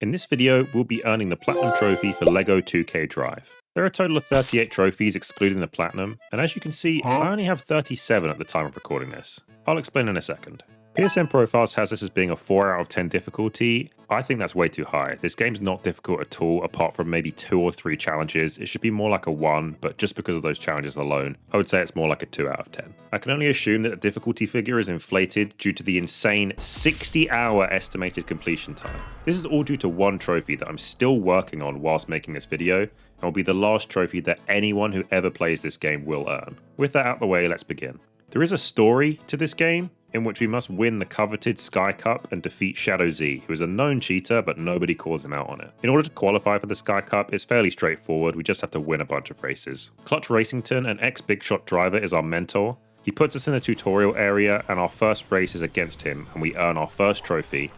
In this video, we'll be earning the Platinum Trophy for LEGO 2K Drive. There are a total of 38 trophies excluding the Platinum, and as you can see, I only have 37 at the time of recording this. I'll explain in a second. PSN Profiles has this as being a 4 out of 10 difficulty. I think that's way too high. This game's not difficult at all, apart from maybe 2 or 3 challenges. It should be more like a 1, but just because of those challenges alone, I would say it's more like a 2 out of 10. I can only assume that the difficulty figure is inflated due to the insane 60-hour estimated completion time. This is all due to one trophy that I'm still working on whilst making this video, and will be the last trophy that anyone who ever plays this game will earn. With that out of the way, let's begin. There is a story to this game, in which we must win the coveted Sky Cup and defeat Shadow Z, who is a known cheater but nobody calls him out on it. In order to qualify for the Sky Cup, it's fairly straightforward, we just have to win a bunch of races. Clutch Racington, an ex-Big Shot driver, is our mentor. He puts us in a tutorial area and our first race is against him and we earn our first trophy,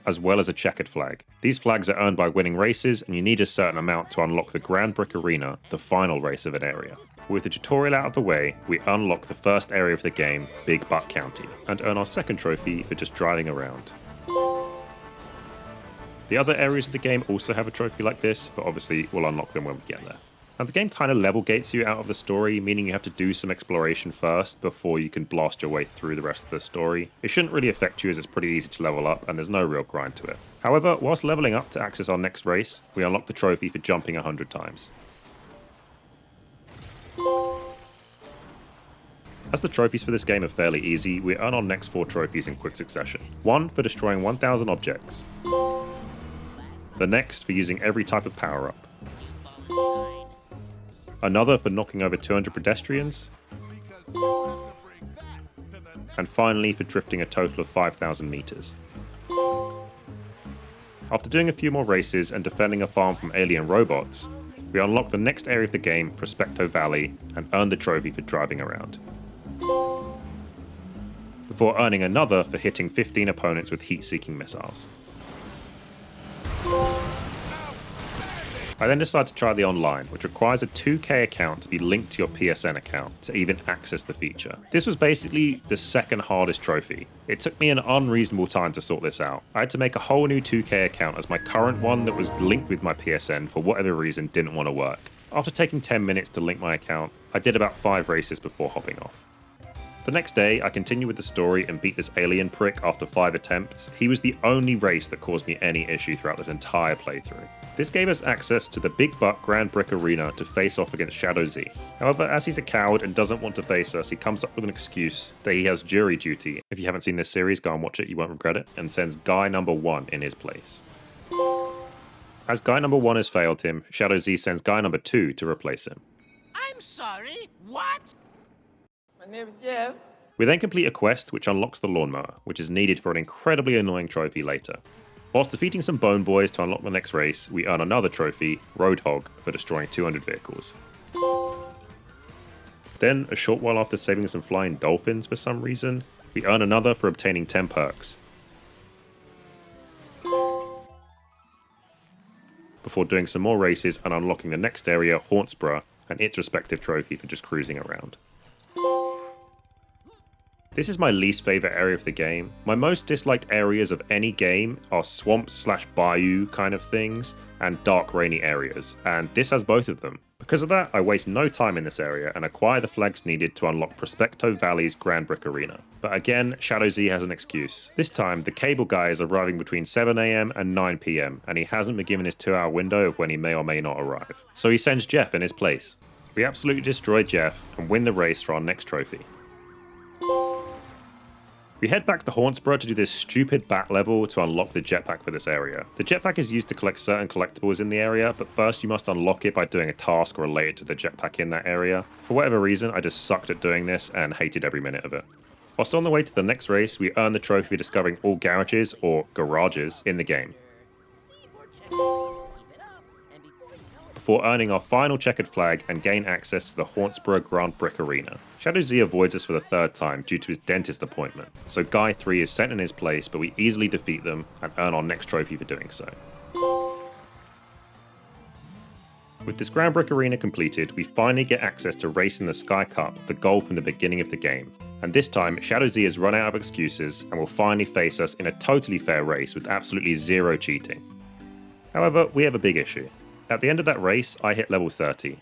as well as a checkered flag. These flags are earned by winning races, and you need a certain amount to unlock the Grand Brick Arena, the final race of an area. With the tutorial out of the way, we unlock the first area of the game, Big Butt County, and earn our second trophy for just driving around. The other areas of the game also have a trophy like this, but obviously we'll unlock them when we get there. Now the game kind of level gates you out of the story, meaning you have to do some exploration first before you can blast your way through the rest of the story. It shouldn't really affect you as it's pretty easy to level up and there's no real grind to it. However, whilst leveling up to access our next race, we unlock the trophy for jumping 100 times. As the trophies for this game are fairly easy, we earn our next 4 trophies in quick succession. One for destroying 1000 objects. The next for using every type of power up. Another for knocking over 200 pedestrians, and finally for drifting a total of 5,000 meters. After doing a few more races and defending a farm from alien robots, we unlock the next area of the game, Prospecto Valley, and earn the trophy for driving around. Before earning another for hitting 15 opponents with heat-seeking missiles. I then decided to try the online, which requires a 2K account to be linked to your PSN account to even access the feature. This was basically the second hardest trophy. It took me an unreasonable time to sort this out. I had to make a whole new 2K account as my current one that was linked with my PSN for whatever reason didn't want to work. After taking 10 minutes to link my account, I did about 5 races before hopping off. The next day, I continued with the story and beat this alien prick after 5 attempts. He was the only race that caused me any issue throughout this entire playthrough. This gave us access to the Big Butt Grand Brick Arena to face off against Shadow Z. However, as he's a coward and doesn't want to face us, he comes up with an excuse that he has jury duty. If you haven't seen this series, go and watch it, you won't regret it, and sends guy number 1 in his place. As guy number 1 has failed him, Shadow Z sends guy number 2 to replace him. I'm sorry, what? My name is Jeff. We then complete a quest which unlocks the lawnmower, which is needed for an incredibly annoying trophy later. Whilst defeating some bone boys to unlock the next race, we earn another trophy, Roadhog, for destroying 200 vehicles. Then, a short while after saving some flying dolphins for some reason, we earn another for obtaining 10 perks. Before doing some more races and unlocking the next area, Hauntsboro, and its respective trophy for just cruising around. This is my least favourite area of the game. My most disliked areas of any game are swamps/bayou kind of things, and dark rainy areas, and this has both of them. Because of that, I waste no time in this area and acquire the flags needed to unlock Prospecto Valley's Grand Brick Arena. But again, Shadow Z has an excuse. This time, the cable guy is arriving between 7 AM and 9 PM, and he hasn't been given his 2-hour window of when he may or may not arrive. So he sends Jeff in his place. We absolutely destroy Jeff and win the race for our next trophy. We head back to Hauntsboro to do this stupid bat level to unlock the jetpack for this area. The jetpack is used to collect certain collectibles in the area, but first you must unlock it by doing a task related to the jetpack in that area. For whatever reason, I just sucked at doing this and hated every minute of it. Whilst on the way to the next race, we earn the trophy for discovering all garages, or garages, in the game. Before earning our final checkered flag and gain access to the Hauntsboro Grand Brick Arena. Shadow Z avoids us for the 3rd time due to his dentist appointment, so Guy 3 is sent in his place, but we easily defeat them and earn our next trophy for doing so. With this Ground Brick Arena completed, we finally get access to racing the Sky Cup, the goal from the beginning of the game. And this time, Shadow Z has run out of excuses and will finally face us in a totally fair race with absolutely zero cheating. However, we have a big issue. At the end of that race, I hit level 30.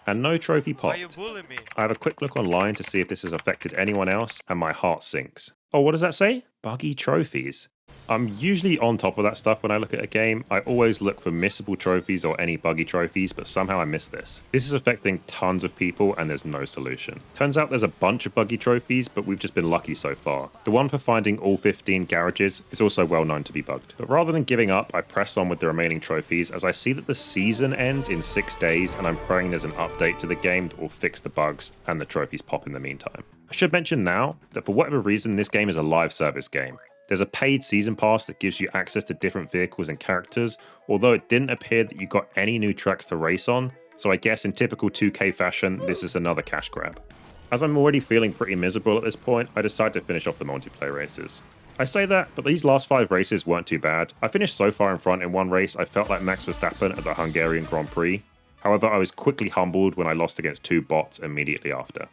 And no trophy Why you popped. bullying me? I have a quick look online to see if this has affected anyone else, and my heart sinks. Oh, what does that say? Buggy trophies. I'm usually on top of that stuff when I look at a game. I always look for missable trophies or any buggy trophies, but somehow I missed this. This is affecting tons of people and there's no solution. Turns out there's a bunch of buggy trophies, but we've just been lucky so far. The one for finding all 15 garages is also well known to be bugged. But rather than giving up, I press on with the remaining trophies as I see that the season ends in 6 days and I'm praying there's an update to the game that will fix the bugs and the trophies pop in the meantime. I should mention now that for whatever reason, this game is a live service game. There's a paid season pass that gives you access to different vehicles and characters, although it didn't appear that you got any new tracks to race on, so I guess in typical 2K fashion, this is another cash grab. As I'm already feeling pretty miserable at this point, I decide to finish off the multiplayer races. I say that, but these last 5 races weren't too bad. I finished so far in front in one race, I felt like Max Verstappen at the Hungarian Grand Prix. However, I was quickly humbled when I lost against 2 bots immediately after.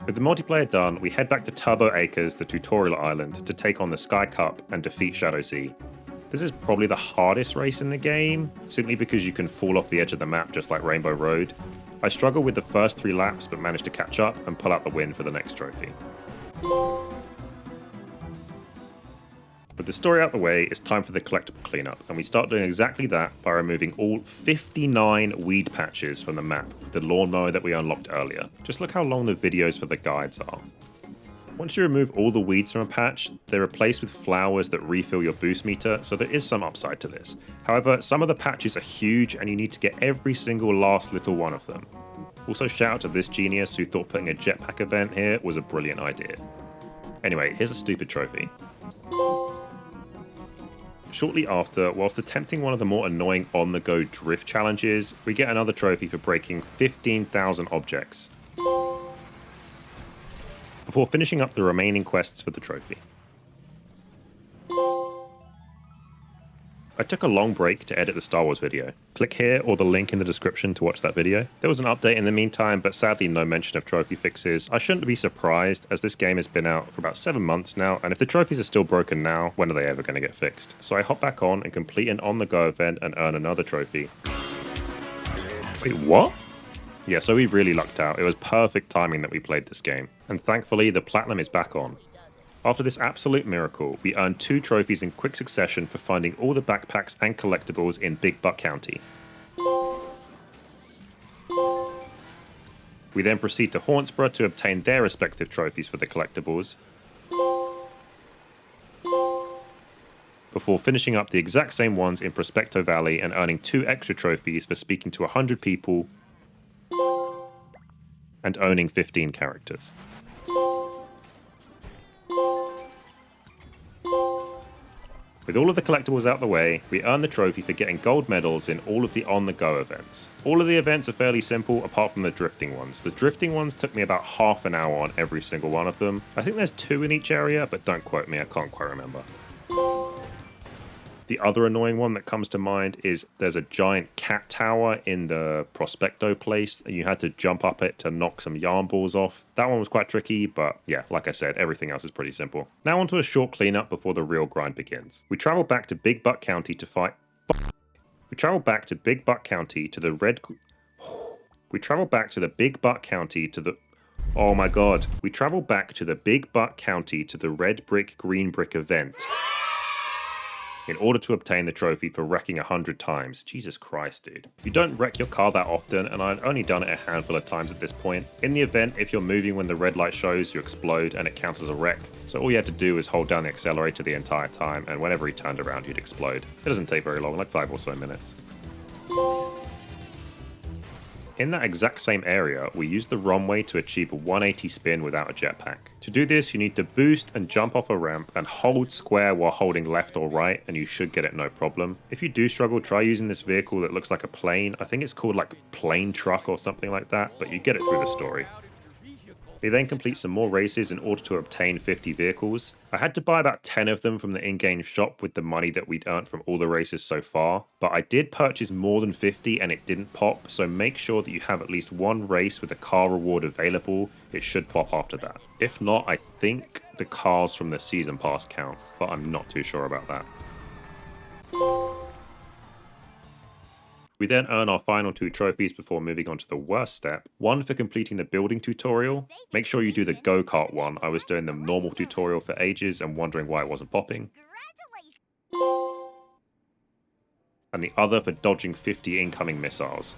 With the multiplayer done, we head back to Turbo Acres, the tutorial island, to take on the Sky Cup and defeat Shadow Z. This is probably the hardest race in the game, simply because you can fall off the edge of the map just like Rainbow Road. I struggled with the first 3 laps but managed to catch up and pull out the win for the next trophy. With the story out the way, it's time for the collectible cleanup, and we start doing exactly that by removing all 59 weed patches from the map with the lawnmower that we unlocked earlier. Just look how long the videos for the guides are. Once you remove all the weeds from a patch, they're replaced with flowers that refill your boost meter, so there is some upside to this. However, some of the patches are huge and you need to get every single last little one of them. Also, shout out to this genius who thought putting a jetpack event here was a brilliant idea. Anyway, here's a stupid trophy. Shortly after, whilst attempting one of the more annoying on-the-go drift challenges, we get another trophy for breaking 15,000 objects, before finishing up the remaining quests for the trophy. I took a long break to edit the Star Wars video. Click here or the link in the description to watch that video. There was an update in the meantime, but sadly no mention of trophy fixes. I shouldn't be surprised, as this game has been out for about 7 months now, and if the trophies are still broken now, when are they ever going to get fixed? So I hop back on and complete an on-the-go event and earn another trophy. Wait, what? Yeah, so we really lucked out. It was perfect timing that we played this game. And thankfully, the platinum is back on. After this absolute miracle, we earned 2 trophies in quick succession for finding all the backpacks and collectibles in Big Buck County. We then proceed to Hauntsboro to obtain their respective trophies for the collectibles, before finishing up the exact same ones in Prospecto Valley and earning 2 extra trophies for speaking to 100 people and owning 15 characters. With all of the collectibles out the way, we earn the trophy for getting gold medals in all of the on-the-go events. All of the events are fairly simple apart from the drifting ones. The drifting ones took me about half an hour on every single one of them. I think there's 2 in each area, but don't quote me, I can't quite remember. The other annoying one that comes to mind is there's a giant cat tower in the Prospecto place, and you had to jump up it to knock some yarn balls off. That one was quite tricky, but yeah, like I said, everything else is pretty simple. Now onto a short cleanup before the real grind begins. We travel back to Big Buck County to fight... We travel back to Big Buck County to the red... We travel back to the Big Buck County to the... Oh my god. We travel back to the Big Buck County to the red brick, green brick event in order to obtain the trophy for wrecking 100 times. Jesus Christ, dude. You don't wreck your car that often, and I've only done it a handful of times at this point. In the event, if you're moving when the red light shows, you explode and it counts as a wreck. So all you had to do was hold down the accelerator the entire time, and whenever he turned around, you'd explode. It doesn't take very long, like 5 or so minutes. In that exact same area, we use the runway to achieve a 180 spin without a jetpack. To do this, you need to boost and jump off a ramp and hold square while holding left or right, and you should get it no problem. If you do struggle, try using this vehicle that looks like a plane. I think it's called like plane truck or something like that, but you get it through the story. We then complete some more races in order to obtain 50 vehicles. I had to buy about 10 of them from the in-game shop with the money that we'd earned from all the races so far, but I did purchase more than 50 and it didn't pop, so make sure that you have at least one race with a car reward available. It should pop after that. If not, I think the cars from the season pass count, but I'm not too sure about that. We then earn our final 2 trophies before moving on to the worst step. One for completing the building tutorial. Make sure you do the go-kart one. I was doing the normal tutorial for ages and wondering why it wasn't popping. And the other for dodging 50 incoming missiles.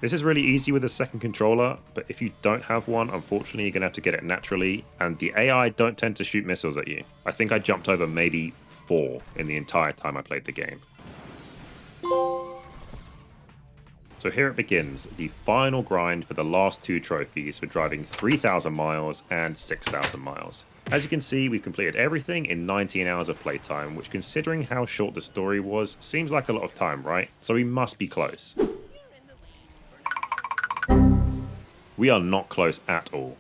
This is really easy with a second controller, but if you don't have one, unfortunately you're going to have to get it naturally, and the AI don't tend to shoot missiles at you. I think I jumped over maybe 4 in the entire time I played the game. So here it begins, the final grind for the last 2 trophies for driving 3,000 miles and 6,000 miles. As you can see, we've completed everything in 19 hours of playtime, which considering how short the story was, seems like a lot of time, right? So we must be close. We are not close at all.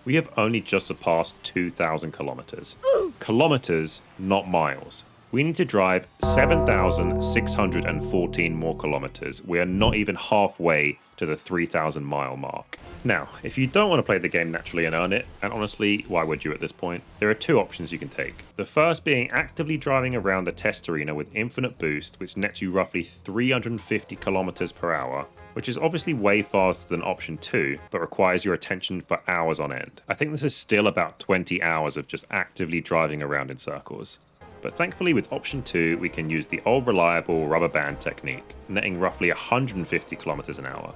We have only just surpassed 2,000 kilometers. Kilometers, not miles. We need to drive 7,614 more kilometers. We are not even halfway to the 3,000 mile mark. Now, if you don't want to play the game naturally and earn it, and honestly, why would you at this point? There are 2 options you can take. The first being actively driving around the test arena with infinite boost, which nets you roughly 350 kilometers per hour, which is obviously way faster than option 2, but requires your attention for hours on end. I think this is still about 20 hours of just actively driving around in circles. But thankfully with option 2, we can use the old reliable rubber band technique, netting roughly 150 kilometers an hour.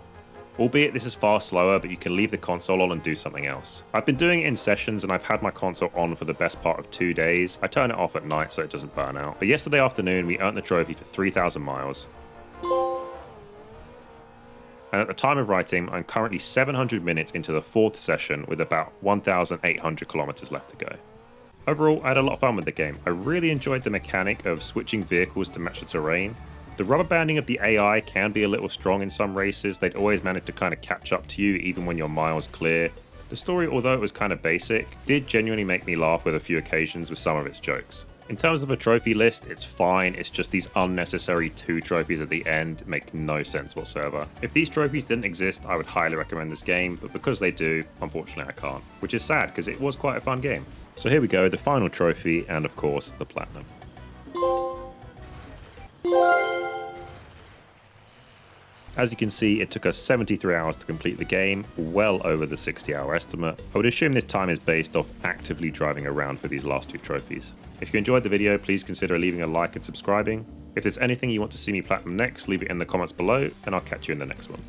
Albeit this is far slower, but you can leave the console on and do something else. I've been doing it in sessions and I've had my console on for the best part of 2 days. I turn it off at night so it doesn't burn out. But yesterday afternoon we earned the trophy for 3,000 miles. And at the time of writing, I'm currently 700 minutes into the 4th session with about 1,800 kilometers left to go. Overall, I had a lot of fun with the game. I really enjoyed the mechanic of switching vehicles to match the terrain. The rubber banding of the AI can be a little strong in some races. They'd always manage to kind of catch up to you even when you're miles clear. The story, although it was kind of basic, did genuinely make me laugh with a few occasions with some of its jokes. In terms of a trophy list, it's fine. It's just these unnecessary 2 trophies at the end make no sense whatsoever. If these trophies didn't exist, I would highly recommend this game, but because they do, unfortunately I can't. Which is sad, because it was quite a fun game. So here we go, the final trophy, and of course, the platinum. As you can see, it took us 73 hours to complete the game, well over the 60-hour estimate. I would assume this time is based off actively driving around for these last 2 trophies. If you enjoyed the video, please consider leaving a like and subscribing. If there's anything you want to see me platinum next, leave it in the comments below, and I'll catch you in the next one.